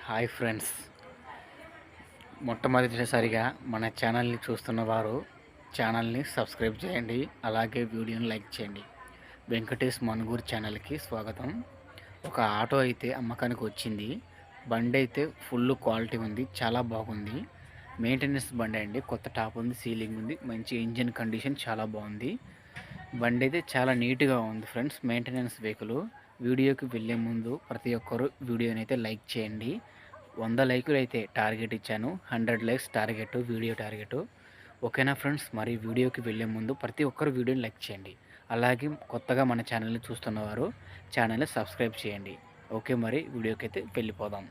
Hi friends, మొట్టమొదటిసారిగా మన ఛానల్ని చూస్తున్న వారు ఛానల్ని సబ్స్క్రైబ్ చేయండి. అలాగే వీడియోని లైక్ చేయండి. వెంకటేష్ మనుగూరు ఛానల్కి స్వాగతం. ఒక ఆటో అయితే అమ్మకానికి వచ్చింది. బండి అయితే ఫుల్ క్వాలిటీ ఉంది, చాలా బాగుంది. మెయింటెనెన్స్ బండి అండి, కొత్త టాప్ ఉంది, సీలింగ్ ఉంది, మంచి ఇంజిన్ కండిషన్ చాలా బాగుంది. బండి అయితే చాలా నీట్గా ఉంది ఫ్రెండ్స్. Maintenance vehicle. వీడియోకి వెళ్ళే ముందు ప్రతి ఒక్కరు వీడియోని అయితే లైక్ చేయండి. 100 లైకులు అయితే టార్గెట్ ఇచ్చాను. 100 లైక్స్ టార్గెట్, వీడియో టార్గెట్. ఓకేనా ఫ్రెండ్స్? మరి వీడియోకి వెళ్ళే ముందు ప్రతి ఒక్కరు వీడియోని లైక్ చేయండి. అలాగే కొత్తగా మన ఛానల్ని చూస్తున్నవారు ఛానల్ని సబ్స్క్రైబ్ చేయండి. ఓకే, మరి వీడియోకి అయితే వెళ్ళిపోదాం.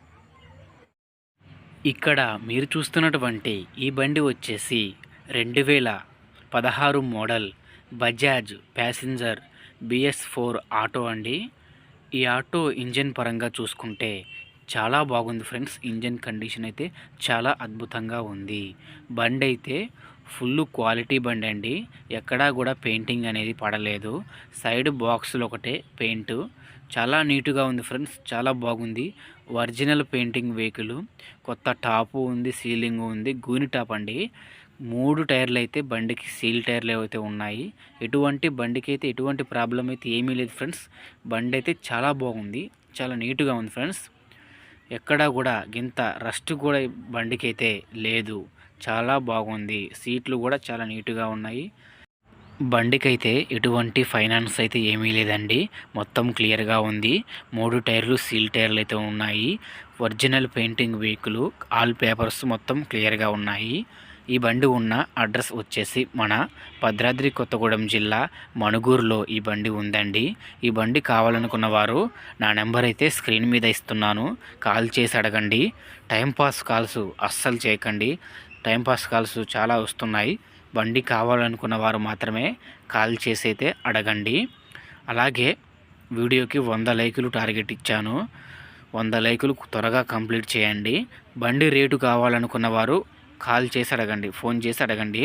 ఇక్కడ మీరు చూస్తున్నటువంటి ఈ బండి వచ్చేసి 2016 model Bajaj passenger BS4 auto అండి. ఈ ఆటో ఇంజన్ పరంగా చూసుకుంటే చాలా బాగుంది ఫ్రెండ్స్. ఇంజన్ కండిషన్ అయితే చాలా అద్భుతంగా ఉంది. బండి అయితే ఫుల్ క్వాలిటీ బండి అండి. ఎక్కడా కూడా పెయింటింగ్ అనేది పడలేదు. సైడ్ బాక్సులు ఒకటే పెయింట్. చాలా నీట్గా ఉంది ఫ్రెండ్స్, చాలా బాగుంది. Original painting vehicle. కొత్త టాపు ఉంది, సీలింగ్ ఉంది, గూని టాప్ అండి. 3 టైర్లు అయితే బండికి సీల్ టైర్లు అయితే ఉన్నాయి. బండికి అయితే ఎటువంటి ప్రాబ్లం అయితే ఏమీ లేదు ఫ్రెండ్స్. బండి అయితే చాలా బాగుంది, చాలా నీట్గా ఉంది ఫ్రెండ్స్. ఎక్కడా కూడా గింత రస్ట్ కూడా బండికి అయితే లేదు. చాలా బాగుంది. సీట్లు కూడా చాలా నీట్గా ఉన్నాయి. బండికి అయితే ఎటువంటి ఫైనాన్స్ అయితే ఏమీ లేదండి. మొత్తం క్లియర్గా ఉంది. 3 టైర్లు సీల్ టైర్లు అయితే ఉన్నాయి. Original painting vehicle. All papers మొత్తం క్లియర్గా ఉన్నాయి. ఈ బండి ఉన్న అడ్రస్ వచ్చేసి మన భద్రాద్రి కొత్తగూడెం జిల్లా మణుగూరులో ఈ బండి ఉందండి. ఈ బండి కావాలనుకున్న వారు నా నెంబర్ అయితే స్క్రీన్ మీద ఇస్తున్నాను. కాల్ చేసి అడగండి. టైంపాస్ కాల్స్ అస్సలు చేయకండి. టైంపాస్ కాల్స్ చాలా వస్తున్నాయి. బండి కావాలనుకున్న వారు మాత్రమే కాల్ చేసి అయితే అడగండి. అలాగే వీడియోకి 100 లైకులు టార్గెట్ ఇచ్చాను. 100 లైకులు త్వరగా కంప్లీట్ చేయండి. బండి రేటు కావాలనుకున్న వారు కాల్ చేసి అడగండి, ఫోన్ చేసి అడగండి.